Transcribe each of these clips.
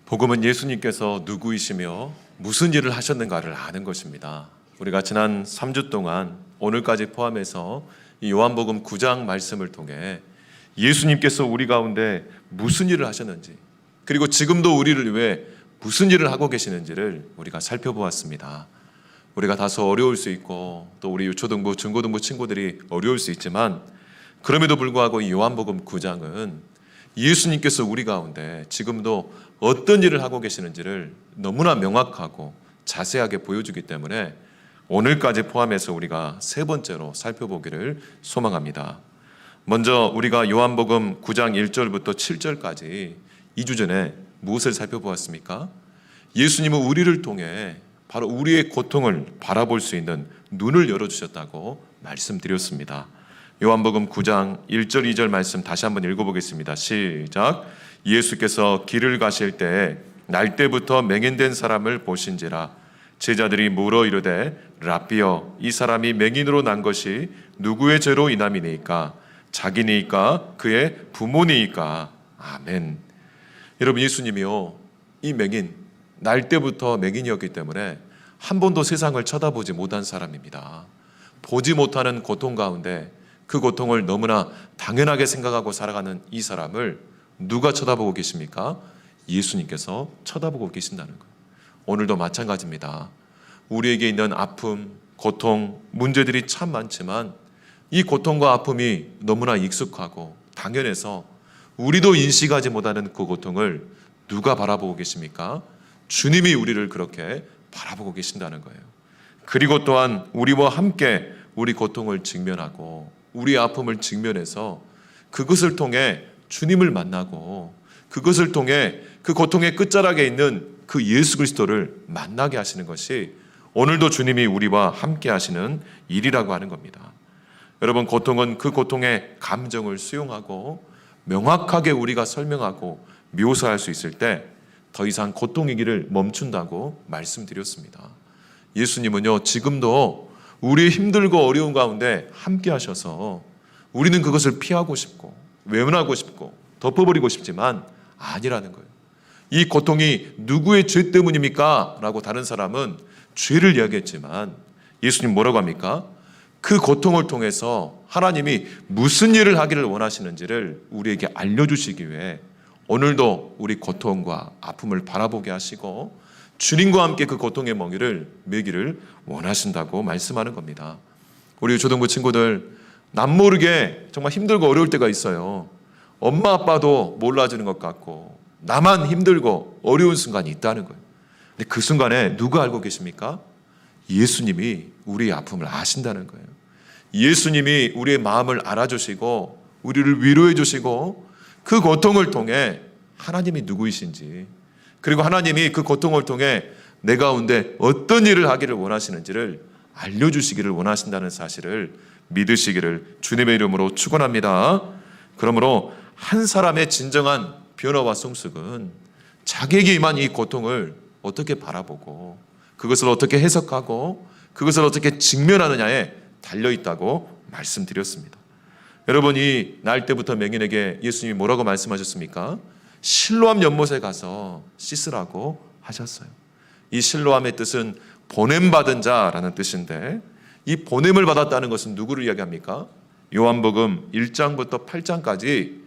복음은 예수님께서 누구이시며 무슨 일을 하셨는가를 아는 것입니다. 우리가 지난 3주 동안 오늘까지 포함해서 이 요한복음 9장 말씀을 통해 예수님께서 우리 가운데 무슨 일을 하셨는지, 그리고 지금도 우리를 위해 무슨 일을 하고 계시는지를 우리가 살펴보았습니다. 우리가 다소 어려울 수 있고 또 우리 유초등부, 중고등부 친구들이 어려울 수 있지만, 그럼에도 불구하고 이 요한복음 9장은 예수님께서 우리 가운데 지금도 어떤 일을 하고 계시는지를 너무나 명확하고 자세하게 보여주기 때문에 오늘까지 포함해서 우리가 세 번째로 살펴보기를 소망합니다. 먼저 우리가 요한복음 9장 1절부터 7절까지 2주 전에 무엇을 살펴보았습니까? 예수님은 우리를 통해 바로 우리의 고통을 바라볼 수 있는 눈을 열어주셨다고 말씀드렸습니다. 요한복음 9장 1절 2절 말씀 다시 한번 읽어보겠습니다. 시작. 예수께서 길을 가실 때에 날때부터 맹인된 사람을 보신지라. 제자들이 물어 이르되 라삐여, 이 사람이 맹인으로 난 것이 누구의 죄로 인함이니까? 자기니까 그의 부모니까? 아멘. 여러분, 예수님이요, 이 맹인, 날때부터 맹인이었기 때문에 한 번도 세상을 쳐다보지 못한 사람입니다. 보지 못하는 고통 가운데 그 고통을 너무나 당연하게 생각하고 살아가는 이 사람을 누가 쳐다보고 계십니까? 예수님께서 쳐다보고 계신다는 거예요. 오늘도 마찬가지입니다. 우리에게 있는 아픔, 고통, 문제들이 참 많지만 이 고통과 아픔이 너무나 익숙하고 당연해서 우리도 인식하지 못하는 그 고통을 누가 바라보고 계십니까? 주님이 우리를 그렇게 바라보고 계신다는 거예요. 그리고 또한 우리와 함께 우리 고통을 직면하고 우리의 아픔을 직면해서 그것을 통해 주님을 만나고 그것을 통해 그 고통의 끝자락에 있는 그 예수 그리스도를 만나게 하시는 것이 오늘도 주님이 우리와 함께 하시는 일이라고 하는 겁니다. 여러분, 고통은 그 고통의 감정을 수용하고 명확하게 우리가 설명하고 묘사할 수 있을 때 더 이상 고통의 길을 멈춘다고 말씀드렸습니다. 예수님은요, 지금도 우리의 힘들고 어려운 가운데 함께 하셔서 우리는 그것을 피하고 싶고 외면하고 싶고 덮어버리고 싶지만 아니라는 거예요. 이 고통이 누구의 죄 때문입니까? 라고 다른 사람은 죄를 이야기했지만 예수님 뭐라고 합니까? 그 고통을 통해서 하나님이 무슨 일을 하기를 원하시는지를 우리에게 알려주시기 위해 오늘도 우리 고통과 아픔을 바라보게 하시고 주님과 함께 그 고통의 멍에를 메기를 원하신다고 말씀하는 겁니다. 우리 초등부 친구들, 남모르게 정말 힘들고 어려울 때가 있어요. 엄마 아빠도 몰라주는 것 같고 나만 힘들고 어려운 순간이 있다는 거예요. 근데 그 순간에 누가 알고 계십니까? 예수님이 우리의 아픔을 아신다는 거예요. 예수님이 우리의 마음을 알아주시고 우리를 위로해 주시고 그 고통을 통해 하나님이 누구이신지, 그리고 하나님이 그 고통을 통해 내 가운데 어떤 일을 하기를 원하시는지를 알려주시기를 원하신다는 사실을 믿으시기를 주님의 이름으로 축원합니다. 그러므로 한 사람의 진정한 변화와 성숙은 자기에게 임한 이 고통을 어떻게 바라보고 그것을 어떻게 해석하고 그것을 어떻게 직면하느냐에 달려있다고 말씀드렸습니다. 여러분, 이 날 때부터 맹인에게 예수님이 뭐라고 말씀하셨습니까? 실로암 연못에 가서 씻으라고 하셨어요. 이 실로암의 뜻은 보냄받은 자라는 뜻인데, 이 보냄을 받았다는 것은 누구를 이야기합니까? 요한복음 1장부터 8장까지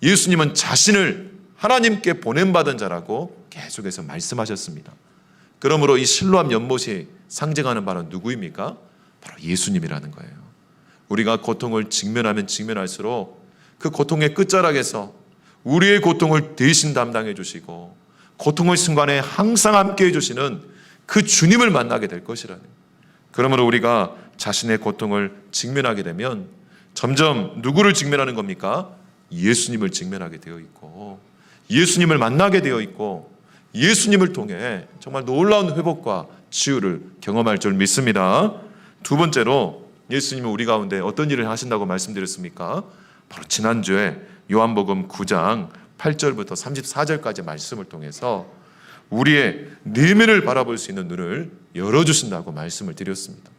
예수님은 자신을 하나님께 보냄받은 자라고 계속해서 말씀하셨습니다. 그러므로 이 실로암 연못이 상징하는 바는 누구입니까? 바로 예수님이라는 거예요. 우리가 고통을 직면하면 직면할수록 그 고통의 끝자락에서 우리의 고통을 대신 담당해 주시고 고통의 순간에 항상 함께 해주시는 그 주님을 만나게 될 것이라는. 그러므로 우리가 자신의 고통을 직면하게 되면 점점 누구를 직면하는 겁니까? 예수님을 직면하게 되어 있고 예수님을 만나게 되어 있고 예수님을 통해 정말 놀라운 회복과 치유를 경험할 줄 믿습니다. 두 번째로 예수님은 우리 가운데 어떤 일을 하신다고 말씀드렸습니까? 바로 지난주에 요한복음 9장 8절부터 34절까지 말씀을 통해서 우리의 내면을 바라볼 수 있는 눈을 열어주신다고 말씀을 드렸습니다.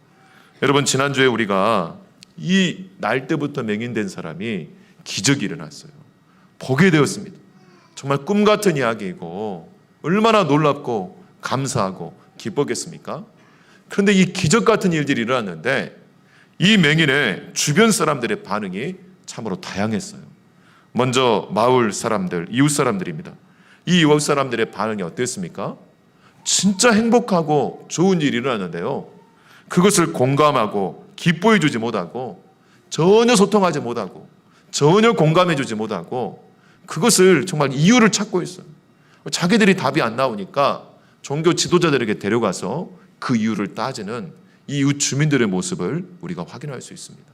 여러분, 지난주에 우리가 이 날 때부터 맹인된 사람이 기적이 일어났어요. 보게 되었습니다. 정말 꿈 같은 이야기이고 얼마나 놀랍고 감사하고 기뻤겠습니까? 그런데 이 기적 같은 일들이 일어났는데 이 맹인의 주변 사람들의 반응이 참으로 다양했어요. 먼저 마을 사람들, 이웃 사람들입니다. 이 이웃 사람들의 반응이 어땠습니까? 진짜 행복하고 좋은 일이 일어났는데요, 그것을 공감하고 기뻐해 주지 못하고 전혀 소통하지 못하고 전혀 공감해 주지 못하고 그것을 정말 이유를 찾고 있어요. 자기들이 답이 안 나오니까 종교 지도자들에게 데려가서 그 이유를 따지는 이웃 주민들의 모습을 우리가 확인할 수 있습니다.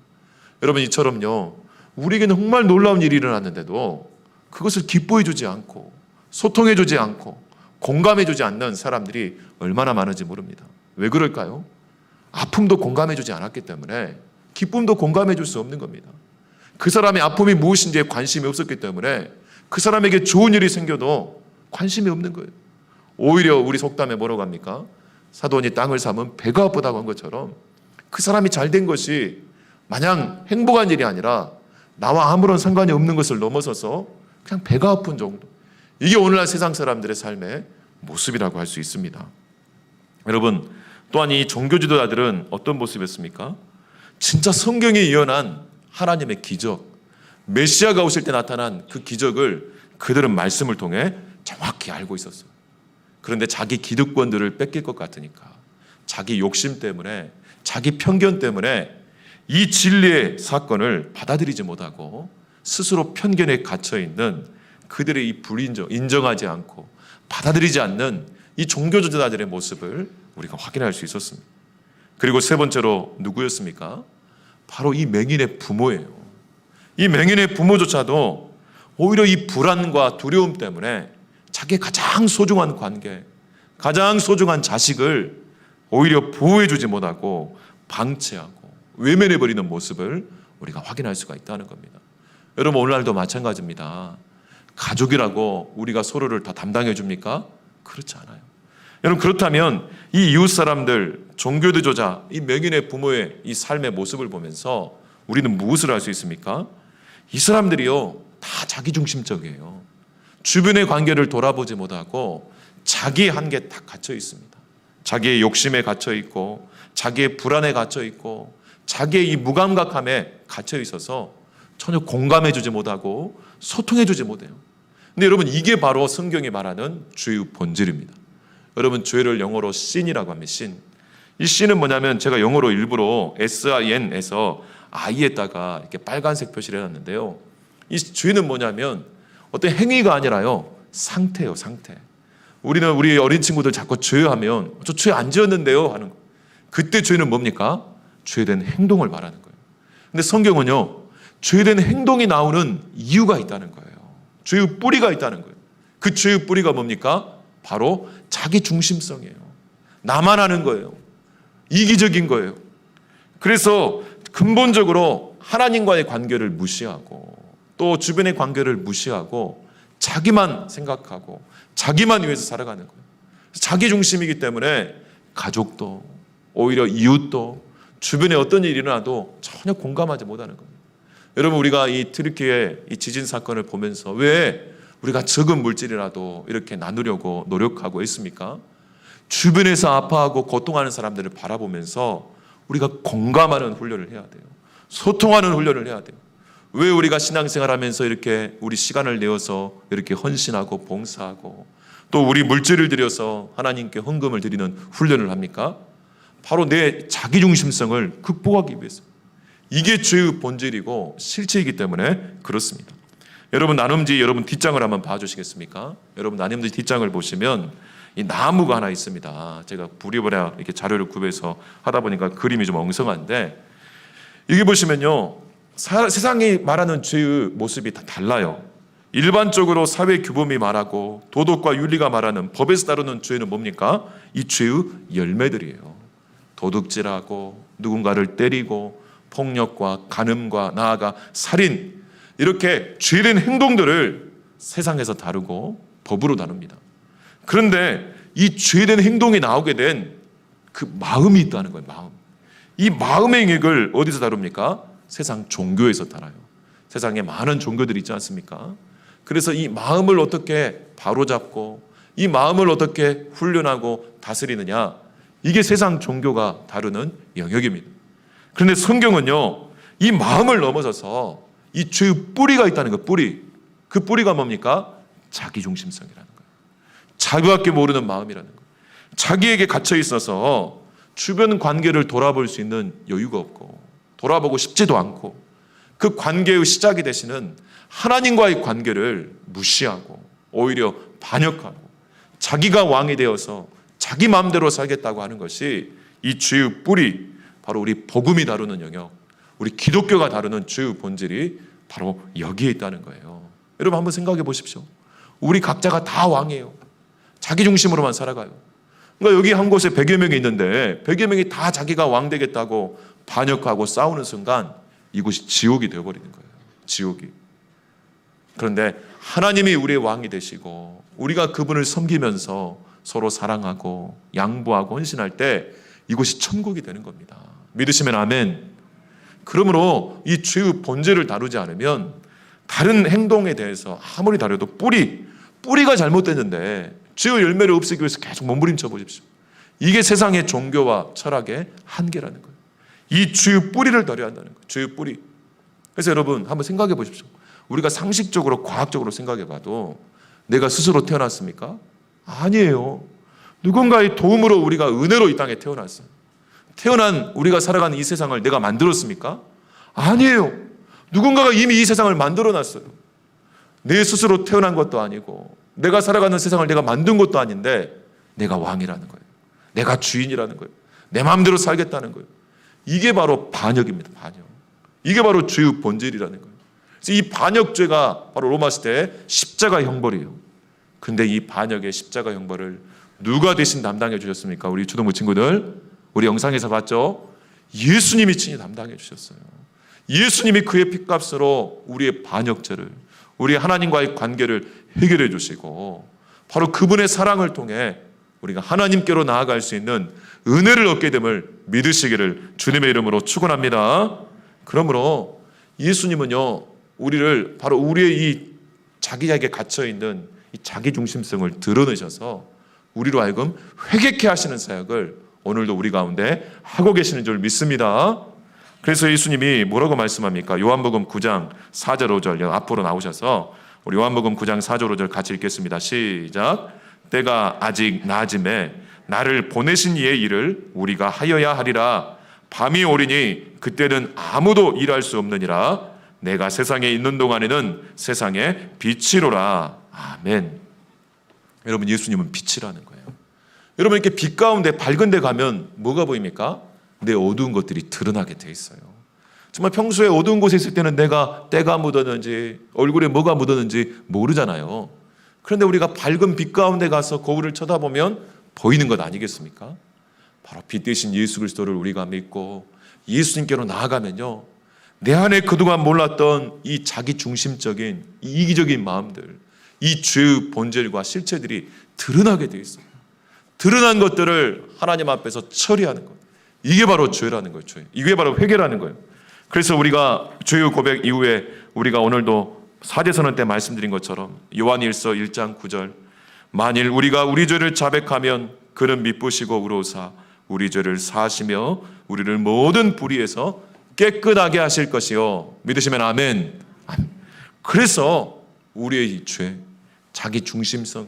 여러분, 이처럼요, 우리에게는 정말 놀라운 일이 일어났는데도 그것을 기뻐해 주지 않고 소통해 주지 않고 공감해 주지 않는 사람들이 얼마나 많은지 모릅니다. 왜 그럴까요? 아픔도 공감해 주지 않았기 때문에 기쁨도 공감해 줄 수 없는 겁니다. 그 사람의 아픔이 무엇인지에 관심이 없었기 때문에 그 사람에게 좋은 일이 생겨도 관심이 없는 거예요. 오히려 우리 속담에 뭐라고 합니까? 사돈이 땅을 사면 배가 아프다고 한 것처럼 그 사람이 잘된 것이 마냥 행복한 일이 아니라 나와 아무런 상관이 없는 것을 넘어서서 그냥 배가 아픈 정도. 이게 오늘날 세상 사람들의 삶의 모습이라고 할 수 있습니다. 여러분, 또한 이 종교 지도자들은 어떤 모습이었습니까? 진짜 성경에 예언한 하나님의 기적, 메시아가 오실 때 나타난 그 기적을 그들은 말씀을 통해 정확히 알고 있었어요. 그런데 자기 기득권들을 뺏길 것 같으니까, 자기 욕심 때문에, 자기 편견 때문에 이 진리의 사건을 받아들이지 못하고 스스로 편견에 갇혀 있는 그들의 이 인정하지 않고 받아들이지 않는 이 종교 지도자들의 모습을 우리가 확인할 수 있었습니다. 그리고 세 번째로 누구였습니까? 바로 이 맹인의 부모예요. 이 맹인의 부모조차도 오히려 이 불안과 두려움 때문에 자기의 가장 소중한 관계, 가장 소중한 자식을 오히려 보호해주지 못하고 방치하고 외면해버리는 모습을 우리가 확인할 수가 있다는 겁니다. 여러분, 오늘날도 마찬가지입니다. 가족이라고 우리가 서로를 다 담당해 줍니까? 그렇지 않아요. 여러분, 그렇다면 이 이웃 사람들, 종교 지도자, 이 맹인의 부모의 이 삶의 모습을 보면서 우리는 무엇을 할 수 있습니까? 이 사람들이요, 다 자기중심적이에요. 주변의 관계를 돌아보지 못하고 자기 한계에 딱 갇혀 있습니다. 자기의 욕심에 갇혀 있고 자기의 불안에 갇혀 있고 자기의 이 무감각함에 갇혀 있어서 전혀 공감해 주지 못하고 소통해 주지 못해요. 근데 여러분, 이게 바로 성경이 말하는 죄의 본질입니다. 여러분, 죄를 영어로 sin이라고 합니다. sin. 이 sin은 뭐냐면, 제가 영어로 일부러 sin에서 i에다가 이렇게 빨간색 표시를 해놨는데요, 이 죄는 뭐냐면 어떤 행위가 아니라요, 상태예요. 상태. 우리는 우리 어린 친구들 자꾸 죄하면 저 죄 안 지었는데요 하는 거. 그때 죄는 뭡니까? 죄된 행동을 말하는 거예요. 근데 성경은요, 죄된 행동이 나오는 이유가 있다는 거예요. 죄의 뿌리가 있다는 거예요. 그 죄의 뿌리가 뭡니까? 바로 자기 중심성이에요. 나만 하는 거예요. 이기적인 거예요. 그래서 근본적으로 하나님과의 관계를 무시하고 또 주변의 관계를 무시하고 자기만 생각하고 자기만 위해서 살아가는 거예요. 자기 중심이기 때문에 가족도 오히려 이웃도 주변에 어떤 일이 일어나도 전혀 공감하지 못하는 겁니다. 여러분, 우리가 이 트리키의 이 지진 사건을 보면서 왜 우리가 적은 물질이라도 이렇게 나누려고 노력하고 있습니까? 주변에서 아파하고 고통하는 사람들을 바라보면서 우리가 공감하는 훈련을 해야 돼요. 소통하는 훈련을 해야 돼요. 왜 우리가 신앙생활하면서 이렇게 우리 시간을 내어서 이렇게 헌신하고 봉사하고 또 우리 물질을 들여서 하나님께 헌금을 드리는 훈련을 합니까? 바로 내 자기중심성을 극복하기 위해서. 이게 죄의 본질이고 실체이기 때문에 그렇습니다. 여러분, 나눔지 여러분 뒷장을 한번 봐주시겠습니까? 여러분, 나눔지 뒷장을 보시면 이 나무가 하나 있습니다. 제가 부랴부랴 이렇게 자료를 구해서 하다 보니까 그림이 좀 엉성한데, 여기 보시면요, 세상이 말하는 죄의 모습이 다 달라요. 일반적으로 사회 규범이 말하고 도덕과 윤리가 말하는 법에서 다루는 죄는 뭡니까? 이 죄의 열매들이에요. 도둑질하고 누군가를 때리고 폭력과 간음과 나아가 살인, 이렇게 죄된 행동들을 세상에서 다루고 법으로 다룹니다. 그런데 이 죄된 행동이 나오게 된 그 마음이 있다는 거예요. 마음. 이 마음의 영역을 어디서 다룹니까? 세상 종교에서 다뤄요. 세상에 많은 종교들이 있지 않습니까? 그래서 이 마음을 어떻게 바로잡고 이 마음을 어떻게 훈련하고 다스리느냐, 이게 세상 종교가 다루는 영역입니다. 그런데 성경은요, 이 마음을 넘어서서 이 죄의 뿌리가 있다는 거, 뿌리. 그 뿌리가 뭡니까? 자기중심성이라는 거예요. 자기밖에 모르는 마음이라는 거예요. 자기에게 갇혀 있어서 주변 관계를 돌아볼 수 있는 여유가 없고 돌아보고 싶지도 않고 그 관계의 시작이 되시는 하나님과의 관계를 무시하고 오히려 반역하고 자기가 왕이 되어서 자기 마음대로 살겠다고 하는 것이 이 죄의 뿌리, 바로 우리 복음이 다루는 영역, 우리 기독교가 다루는 죄의 본질이 바로 여기에 있다는 거예요. 여러분 한번 생각해 보십시오. 우리 각자가 다 왕이에요. 자기 중심으로만 살아가요. 그러니까 여기 한 곳에 100여 명이 있는데 100여 명이 다 자기가 왕 되겠다고 반역하고 싸우는 순간 이곳이 지옥이 되어버리는 거예요. 지옥이. 그런데 하나님이 우리의 왕이 되시고 우리가 그분을 섬기면서 서로 사랑하고 양보하고 헌신할 때 이곳이 천국이 되는 겁니다. 믿으시면 아멘. 그러므로 이 죄의 본질을 다루지 않으면 다른 행동에 대해서 아무리 다뤄도 뿌리가 잘못됐는데 죄의 열매를 없애기 위해서 계속 몸부림쳐 보십시오. 이게 세상의 종교와 철학의 한계라는 거예요. 이 죄의 뿌리를 다뤄야 한다는 거예요. 죄의 뿌리. 그래서 여러분 한번 생각해 보십시오. 우리가 상식적으로 과학적으로 생각해 봐도 내가 스스로 태어났습니까? 아니에요. 누군가의 도움으로 우리가 은혜로 이 땅에 태어났어요. 태어난 우리가 살아가는 이 세상을 내가 만들었습니까? 아니에요. 누군가가 이미 이 세상을 만들어 놨어요. 내 스스로 태어난 것도 아니고 내가 살아가는 세상을 내가 만든 것도 아닌데 내가 왕이라는 거예요. 내가 주인이라는 거예요. 내 마음대로 살겠다는 거예요. 이게 바로 반역입니다. 반역. 이게 바로 죄의 본질이라는 거예요. 그래서 이 반역죄가 바로 로마 시대의 십자가 형벌이에요. 근데 이 반역의 십자가 형벌을 누가 대신 담당해 주셨습니까? 우리 초등부 친구들, 우리 영상에서 봤죠? 예수님이 친히 담당해 주셨어요. 예수님이 그의 핏값으로 우리의 반역죄를, 우리 하나님과의 관계를 해결해 주시고 바로 그분의 사랑을 통해 우리가 하나님께로 나아갈 수 있는 은혜를 얻게 됨을 믿으시기를 주님의 이름으로 축원합니다. 그러므로 예수님은요, 우리를 바로 우리의 이 자기에게 갇혀 있는 이 자기 중심성을 드러내셔서 우리로 하여금 회개케 하시는 사역을 오늘도 우리 가운데 하고 계시는 줄 믿습니다. 그래서 예수님이 뭐라고 말씀합니까? 요한복음 9장 4절 5절 앞으로 나오셔서 우리 요한복음 9장 4절 5절 같이 읽겠습니다. 시작. 때가 아직 낮음에 나를 보내신 이의 일을 우리가 하여야 하리라. 밤이 오리니 그때는 아무도 일할 수 없느니라. 내가 세상에 있는 동안에는 세상의 빛이로라. 아멘. 여러분, 예수님은 빛이라는 거예요. 여러분, 이렇게 빛 가운데 밝은 데 가면 뭐가 보입니까? 내 어두운 것들이 드러나게 돼 있어요. 정말 평소에 어두운 곳에 있을 때는 내가 때가 묻었는지 얼굴에 뭐가 묻었는지 모르잖아요. 그런데 우리가 밝은 빛 가운데 가서 거울을 쳐다보면 보이는 것 아니겠습니까? 바로 빛 대신 예수 그리스도를 우리가 믿고 예수님께로 나아가면요, 내 안에 그동안 몰랐던 이 자기 중심적인 이 이기적인 마음들, 이 죄의 본질과 실체들이 드러나게 돼 있어요. 드러난 것들을 하나님 앞에서 처리하는 것, 이게 바로 죄라는 거예요. 죄. 이게 바로 회개라는 거예요. 그래서 우리가 죄의 고백 이후에 우리가 오늘도 사제선언 때 말씀드린 것처럼 요한일서 1장 9절, 만일 우리가 우리 죄를 자백하면 그는 미쁘시고 의로우사 우리 죄를 사하시며 우리를 모든 불의에서 깨끗하게 하실 것이요. 믿으시면 아멘. 그래서 우리의 이 죄, 자기 중심성,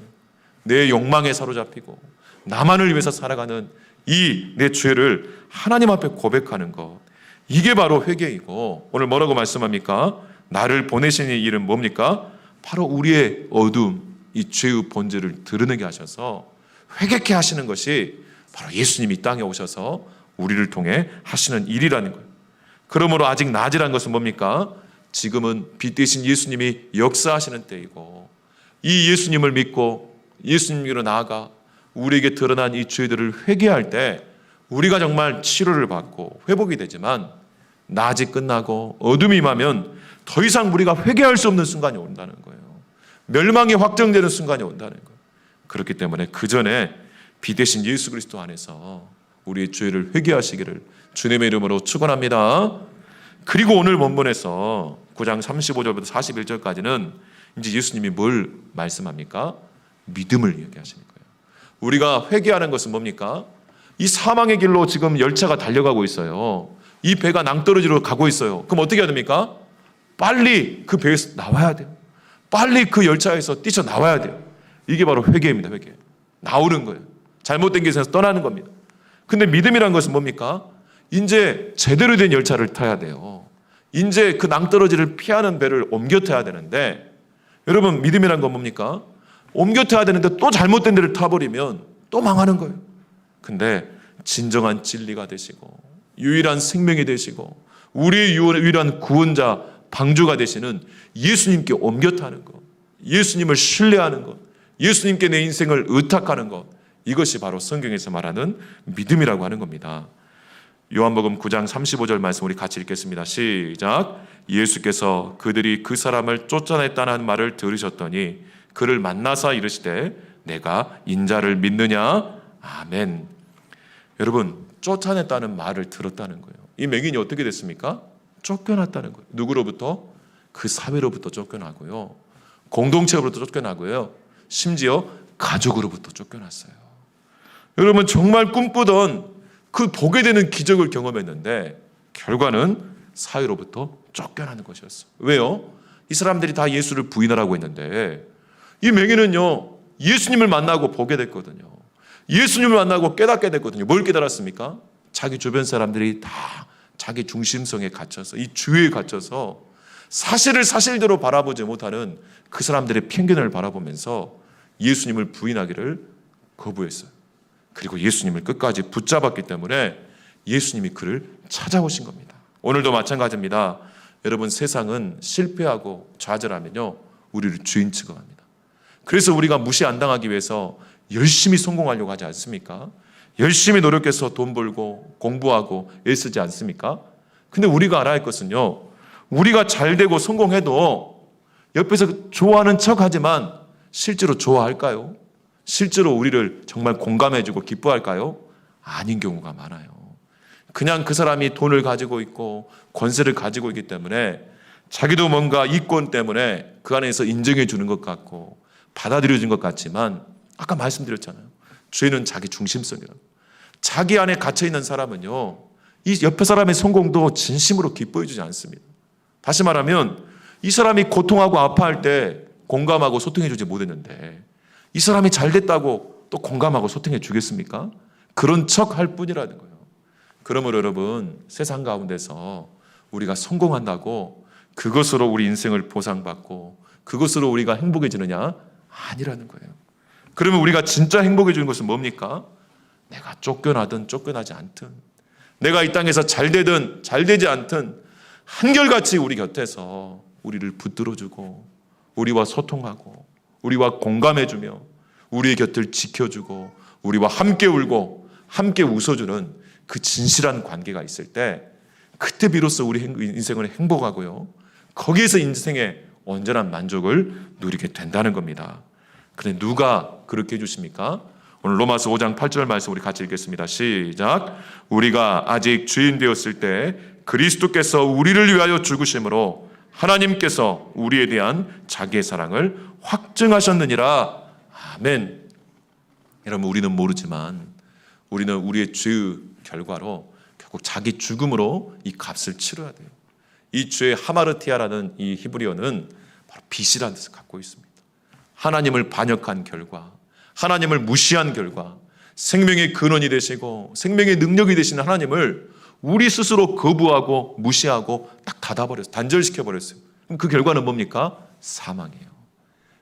내 욕망에 사로잡히고 나만을 위해서 살아가는 이 내 죄를 하나님 앞에 고백하는 것, 이게 바로 회개이고, 오늘 뭐라고 말씀합니까? 나를 보내시는 일은 뭡니까? 바로 우리의 어둠, 이 죄의 본질을 드러내게 하셔서 회개케 하시는 것이 바로 예수님이 이 땅에 오셔서 우리를 통해 하시는 일이라는 거예요. 그러므로 아직 낮이란 것은 뭡니까? 지금은 빛 대신 예수님이 역사하시는 때이고, 이 예수님을 믿고 예수님께로 나아가 우리에게 드러난 이 죄들을 회개할 때 우리가 정말 치료를 받고 회복이 되지만, 낮이 끝나고 어둠이 임하면 더 이상 우리가 회개할 수 없는 순간이 온다는 거예요. 멸망이 확정되는 순간이 온다는 거예요. 그렇기 때문에 그 전에 빛 대신 예수 그리스도 안에서 우리의 죄를 회개하시기를 주님의 이름으로 축원합니다. 그리고 오늘 본문에서 9장 35절부터 41절까지는 이제 예수님이 뭘 말씀합니까? 믿음을 얘기하시는 거예요. 우리가 회개하는 것은 뭡니까? 이 사망의 길로 지금 열차가 달려가고 있어요. 이 배가 낭떠러지로 가고 있어요. 그럼 어떻게 해야 됩니까? 빨리 그 배에서 나와야 돼요. 빨리 그 열차에서 뛰쳐나와야 돼요. 이게 바로 회개입니다. 회개. 나오는 거예요. 잘못된 길에서 떠나는 겁니다. 근데 믿음이란 것은 뭡니까? 이제 제대로 된 열차를 타야 돼요. 이제 그 낭떠러지를 피하는 배를 옮겨 타야 되는데, 여러분 믿음이란 건 뭡니까? 옮겨 타야 되는데 또 잘못된 데를 타버리면 또 망하는 거예요. 근데 진정한 진리가 되시고 유일한 생명이 되시고 우리의 유일한 구원자 방주가 되시는 예수님께 옮겨 타는 것, 예수님을 신뢰하는 것, 예수님께 내 인생을 의탁하는 것, 이것이 바로 성경에서 말하는 믿음이라고 하는 겁니다. 요한복음 9장 35절 말씀 우리 같이 읽겠습니다. 시작. 예수께서 그들이 그 사람을 쫓아냈다는 말을 들으셨더니 그를 만나서 이르시되 내가 인자를 믿느냐? 아멘. 여러분, 쫓아냈다는 말을 들었다는 거예요. 이 맹인이 어떻게 됐습니까? 쫓겨났다는 거예요. 누구로부터? 그 사회로부터 쫓겨나고요, 공동체로부터 쫓겨나고요, 심지어 가족으로부터 쫓겨났어요. 여러분, 정말 꿈꾸던 그 보게 되는 기적을 경험했는데 결과는 사회로부터 쫓겨나는 것이었어요. 왜요? 이 사람들이 다 예수를 부인하라고 했는데 이 맹인은요, 예수님을 만나고 보게 됐거든요. 예수님을 만나고 깨닫게 됐거든요. 뭘 깨달았습니까? 자기 주변 사람들이 다 자기 중심성에 갇혀서, 이 주의에 갇혀서 사실을 사실대로 바라보지 못하는 그 사람들의 편견을 바라보면서 예수님을 부인하기를 거부했어요. 그리고 예수님을 끝까지 붙잡았기 때문에 예수님이 그를 찾아오신 겁니다. 오늘도 마찬가지입니다. 여러분, 세상은 실패하고 좌절하면요, 우리를 주인 취급합니다. 그래서 우리가 무시 안 당하기 위해서 열심히 성공하려고 하지 않습니까? 열심히 노력해서 돈 벌고 공부하고 애쓰지 않습니까? 근데 우리가 알아야 할 것은요, 우리가 잘 되고 성공해도 옆에서 좋아하는 척하지만 실제로 좋아할까요? 실제로 우리를 정말 공감해주고 기뻐할까요? 아닌 경우가 많아요. 그냥 그 사람이 돈을 가지고 있고 권세를 가지고 있기 때문에 자기도 뭔가 이권 때문에 그 안에서 인정해 주는 것 같고 받아들여진 것 같지만, 아까 말씀드렸잖아요. 죄는 자기 중심성이라고. 자기 안에 갇혀있는 사람은요, 이 옆에 사람의 성공도 진심으로 기뻐해 주지 않습니다. 다시 말하면 이 사람이 고통하고 아파할 때 공감하고 소통해 주지 못했는데 이 사람이 잘 됐다고 또 공감하고 소통해 주겠습니까? 그런 척 할 뿐이라는 거예요. 그러므로 여러분, 세상 가운데서 우리가 성공한다고 그것으로 우리 인생을 보상받고 그것으로 우리가 행복해지느냐? 아니라는 거예요. 그러면 우리가 진짜 행복해지는 것은 뭡니까? 내가 쫓겨나든 쫓겨나지 않든, 내가 이 땅에서 잘 되든 잘 되지 않든 한결같이 우리 곁에서 우리를 붙들어주고 우리와 소통하고 우리와 공감해주며 우리의 곁을 지켜주고 우리와 함께 울고 함께 웃어주는 그 진실한 관계가 있을 때, 그때 비로소 우리 인생을 행복하고요, 거기에서 인생의 온전한 만족을 누리게 된다는 겁니다. 그런데 누가 그렇게 해주십니까? 오늘 로마서 5장 8절 말씀 우리 같이 읽겠습니다. 시작. 우리가 아직 주인 되었을 때 그리스도께서 우리를 위하여 죽으심으로 하나님께서 우리에 대한 자기의 사랑을 확증하셨느니라. 아멘. 여러분, 우리는 모르지만 우리는 우리의 죄의 결과로 결국 자기 죽음으로 이 값을 치러야 돼요. 이 죄의 하마르티아라는 이 히브리어는 바로 빚이라는 뜻을 갖고 있습니다. 하나님을 반역한 결과, 하나님을 무시한 결과, 생명의 근원이 되시고 생명의 능력이 되시는 하나님을 우리 스스로 거부하고 무시하고 딱 닫아버렸어요. 단절시켜버렸어요. 그럼 그 결과는 뭡니까? 사망이에요.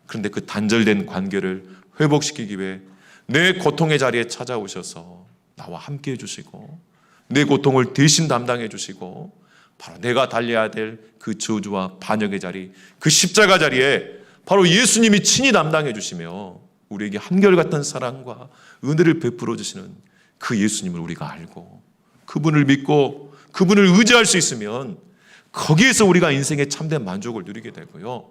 그런데 그 단절된 관계를 회복시키기 위해 내 고통의 자리에 찾아오셔서 나와 함께 해주시고 내 고통을 대신 담당해 주시고 바로 내가 달려야 될 그 저주와 반역의 자리, 그 십자가 자리에 바로 예수님이 친히 담당해 주시며 우리에게 한결같은 사랑과 은혜를 베풀어 주시는 그 예수님을 우리가 알고 그분을 믿고 그분을 의지할 수 있으면 거기에서 우리가 인생의 참된 만족을 누리게 되고요.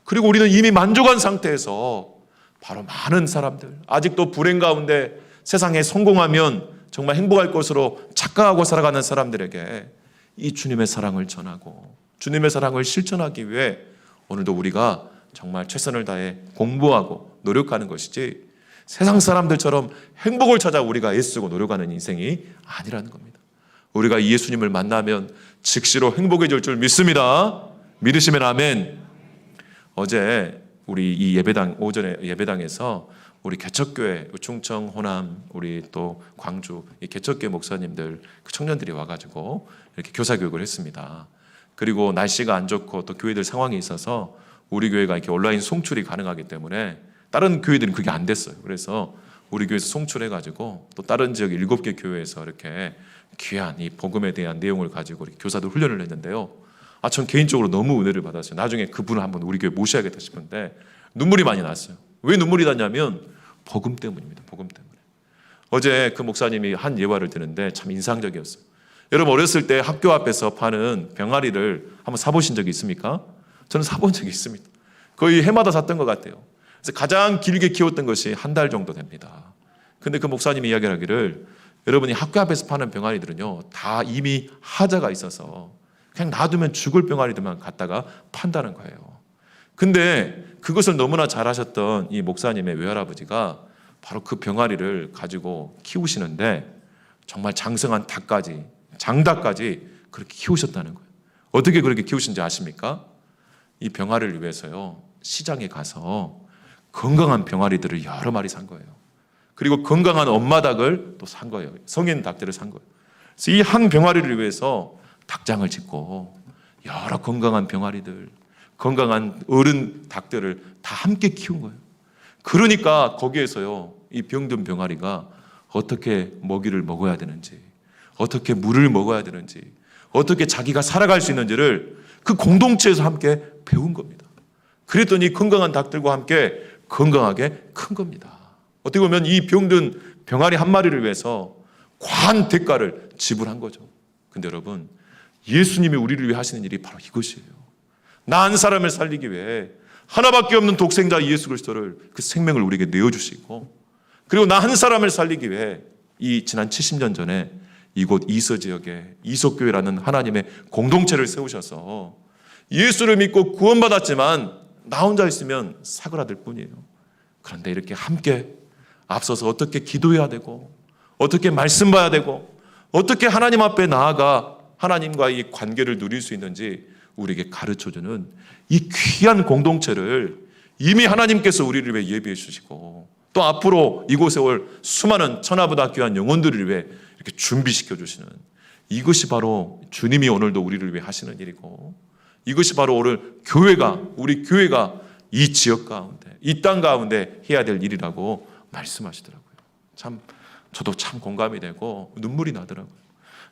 그리고 우리는 이미 만족한 상태에서 바로 많은 사람들, 아직도 불행 가운데 세상에 성공하면 정말 행복할 것으로 착각하고 살아가는 사람들에게 이 주님의 사랑을 전하고 주님의 사랑을 실천하기 위해 오늘도 우리가 정말 최선을 다해 공부하고 노력하는 것이지 세상 사람들처럼 행복을 찾아 우리가 애쓰고 노력하는 인생이 아니라는 겁니다. 우리가 예수님을 만나면 즉시로 행복해질 줄 믿습니다. 믿으시면 아멘. 어제 우리 이 예배당 오전에 예배당에서 우리 개척교회 충청, 호남, 우리 또 광주 이 개척교회 목사님들 그 청년들이 와가지고 이렇게 교사 교육을 했습니다. 그리고 날씨가 안 좋고 또 교회들 상황이 있어서 우리 교회가 이렇게 온라인 송출이 가능하기 때문에 다른 교회들은 그게 안 됐어요. 그래서 우리 교회에서 송출해가지고 또 다른 지역 7개 교회에서 이렇게 귀한 이 복음에 대한 내용을 가지고 이렇게 교사들 훈련을 했는데요. 전 개인적으로 너무 은혜를 받았어요. 나중에 그분을 한번 우리 교회 모셔야겠다 싶은데 눈물이 많이 났어요. 왜 눈물이 났냐면 복음 때문입니다. 복음 때문에. 어제 그 목사님이 한 예화를 드는데 참 인상적이었어요. 여러분 어렸을 때 학교 앞에서 파는 병아리를 한번 사보신 적이 있습니까? 저는 사본 적이 있습니다. 거의 해마다 샀던 것 같아요. 그래서 가장 길게 키웠던 것이 한 달 정도 됩니다. 근데 그 목사님이 이야기하기를 여러분이 학교 앞에서 파는 병아리들은요 다 이미 하자가 있어서 그냥 놔두면 죽을 병아리들만 갖다가 판다는 거예요. 근데 그것을 너무나 잘하셨던 이 목사님의 외할아버지가 바로 그 병아리를 가지고 키우시는데 정말 장성한 닭까지 장닭까지 그렇게 키우셨다는 거예요. 어떻게 그렇게 키우신지 아십니까? 이 병아리를 위해서요 시장에 가서 건강한 병아리들을 여러 마리 산 거예요. 그리고 건강한 엄마 닭을 또 산 거예요. 성인 닭들을 산 거예요. 그래서 이 한 병아리를 위해서 닭장을 짓고 여러 건강한 병아리들, 건강한 어른 닭들을 다 함께 키운 거예요. 그러니까 거기에서요 이 병든 병아리가 어떻게 먹이를 먹어야 되는지, 어떻게 물을 먹어야 되는지, 어떻게 자기가 살아갈 수 있는지를 그 공동체에서 함께 배운 겁니다. 그랬더니 건강한 닭들과 함께 건강하게 큰 겁니다. 어떻게 보면 이 병든 병아리 한 마리를 위해서 과한 대가를 지불한 거죠. 근데 여러분 예수님이 우리를 위해 하시는 일이 바로 이것이에요. 나 한 사람을 살리기 위해 하나밖에 없는 독생자 예수 그리스도를 그 생명을 우리에게 내어주시고, 그리고 나 한 사람을 살리기 위해 이 지난 70년 전에 이곳 이서 지역에 이석교회라는 하나님의 공동체를 세우셔서 예수를 믿고 구원받았지만 나 혼자 있으면 사그라들 뿐이에요. 그런데 이렇게 함께 앞서서 어떻게 기도해야 되고, 어떻게 말씀 봐야 되고, 어떻게 하나님 앞에 나아가 하나님과 이 관계를 누릴 수 있는지 우리에게 가르쳐주는 이 귀한 공동체를 이미 하나님께서 우리를 위해 예비해 주시고, 또 앞으로 이곳에 올 수많은 천하보다 귀한 영혼들을 위해 이렇게 준비시켜 주시는, 이것이 바로 주님이 오늘도 우리를 위해 하시는 일이고, 이것이 바로 오늘 교회가, 우리 교회가 이 지역 가운데, 이 땅 가운데 해야 될 일이라고 말씀하시더라고요. 참 저도 참 공감이 되고 눈물이 나더라고요.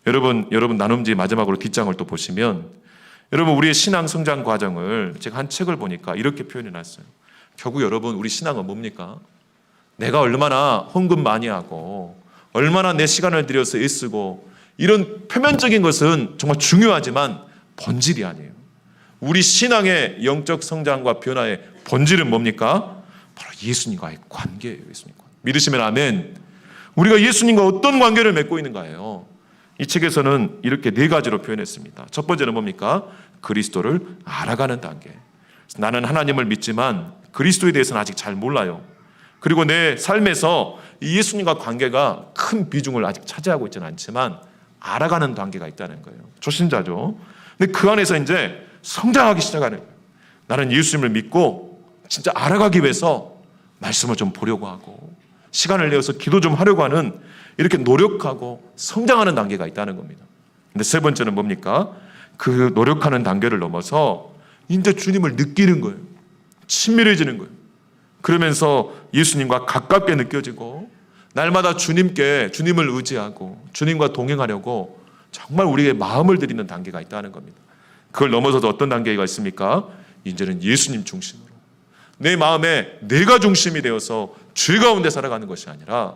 여러분 나눔지 마지막으로 뒷장을 또 보시면, 여러분 우리의 신앙 성장 과정을 제가 한 책을 보니까 이렇게 표현해 놨어요. 결국 여러분 우리 신앙은 뭡니까? 내가 얼마나 헌금 많이 하고 얼마나 내 시간을 들여서 애쓰고 이런 표면적인 것은 정말 중요하지만 본질이 아니에요. 우리 신앙의 영적 성장과 변화의 본질은 뭡니까? 바로 예수님과의 관계예요. 예수님과. 믿으시면 아멘. 우리가 예수님과 어떤 관계를 맺고 있는가예요. 이 책에서는 이렇게 4가지로 표현했습니다. 첫 번째는 뭡니까? 그리스도를 알아가는 단계. 나는 하나님을 믿지만 그리스도에 대해서는 아직 잘 몰라요. 그리고 내 삶에서 이 예수님과 관계가 큰 비중을 아직 차지하고 있지는 않지만 알아가는 단계가 있다는 거예요. 초신자죠. 근데 그 안에서 이제 성장하기 시작하는 거예요. 나는 예수님을 믿고 진짜 알아가기 위해서 말씀을 좀 보려고 하고 시간을 내어서 기도 좀 하려고 하는, 이렇게 노력하고 성장하는 단계가 있다는 겁니다. 근데 세 번째는 뭡니까? 그 노력하는 단계를 넘어서 이제 주님을 느끼는 거예요. 친밀해지는 거예요. 그러면서 예수님과 가깝게 느껴지고 날마다 주님을 의지하고 주님과 동행하려고 정말 우리의 마음을 드리는 단계가 있다는 겁니다. 그걸 넘어서도 어떤 단계가 있습니까? 이제는 예수님 중심으로 내 마음에 내가 중심이 되어서 죄 가운데 살아가는 것이 아니라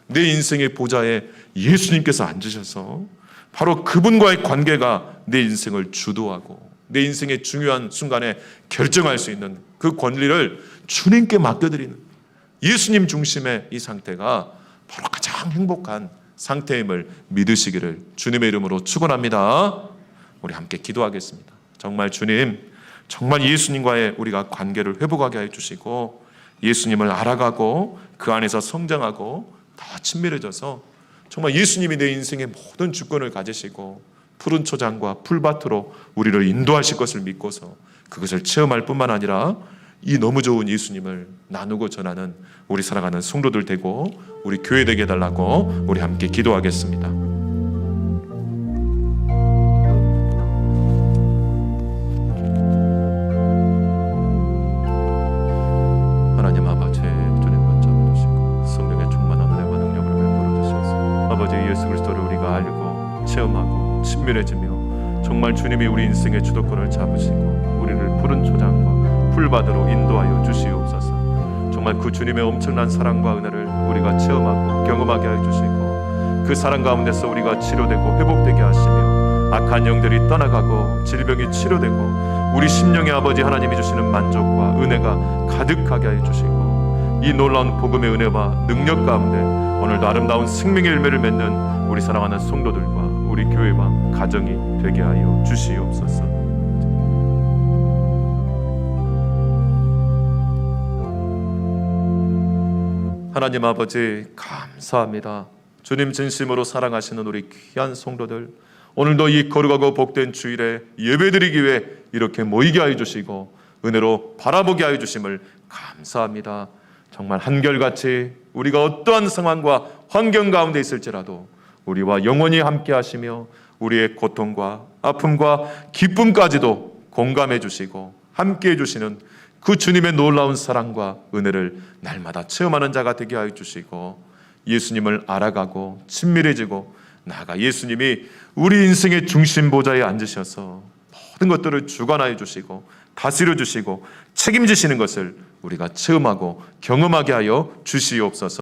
내 인생의 보좌에 예수님께서 앉으셔서 바로 그분과의 관계가 내 인생을 주도하고 내 인생의 중요한 순간에 결정할 수 있는 그 권리를 주님께 맡겨드리는 예수님 중심의 이 상태가 바로 가장 행복한 상태임을 믿으시기를 주님의 이름으로 축원합니다. 우리 함께 기도하겠습니다. 정말 주님, 정말 예수님과의 우리가 관계를 회복하게 해 주시고 예수님을 알아가고 그 안에서 성장하고 더 친밀해져서 정말 예수님이 내 인생의 모든 주권을 가지시고 푸른 초장과 풀밭으로 우리를 인도하실 것을 믿고서 그것을 체험할 뿐만 아니라 이 너무 좋은 예수님을 나누고 전하는 우리 사랑하는 성도들 되고 우리 교회 되게 해달라고 우리 함께 기도하겠습니다. 하나님 아버지, 주님 붙잡아주시고 성령의 충만한 은혜와 능력을 베풀어 주셔서 아버지 예수 그리스도를 우리가 알고 체험하고 친밀해지며 정말 주님이 우리 인생의 주도권을 잡으시고 우리를 푸른 초장과 풀밭으로 인도하여 주시옵소서. 정말 그 주님의 엄청난 사랑과 은혜를 우리가 체험하고 경험하게 해주시고 그 사랑 가운데서 우리가 치료되고 회복되게 하시며 악한 영들이 떠나가고 질병이 치료되고 우리 심령의 아버지 하나님이 주시는 만족과 은혜가 가득하게 해주시고 이 놀라운 복음의 은혜와 능력 가운데 오늘도 아름다운 생명의 열매를 맺는 우리 사랑하는 성도들과 우리 교회와 가정이 되게 하여 주시옵소서. 하나님 아버지 감사합니다. 주님 진심으로 사랑하시는 우리 귀한 성도들, 오늘도 이 거룩하고 복된 주일에 예배드리기 위해 이렇게 모이게 하여 주시고 은혜로 바라보게 하여 주심을 감사합니다. 정말 한결같이 우리가 어떠한 상황과 환경 가운데 있을지라도 우리와 영원히 함께 하시며 우리의 고통과 아픔과 기쁨까지도 공감해 주시고 함께 해 주시는 그 주님의 놀라운 사랑과 은혜를 날마다 체험하는 자가 되게 하여 주시고 예수님을 알아가고 친밀해지고 나아가 예수님이 우리 인생의 중심 보좌에 앉으셔서 모든 것들을 주관하여 주시고 다스려 주시고 책임지시는 것을 우리가 체험하고 경험하게 하여 주시옵소서.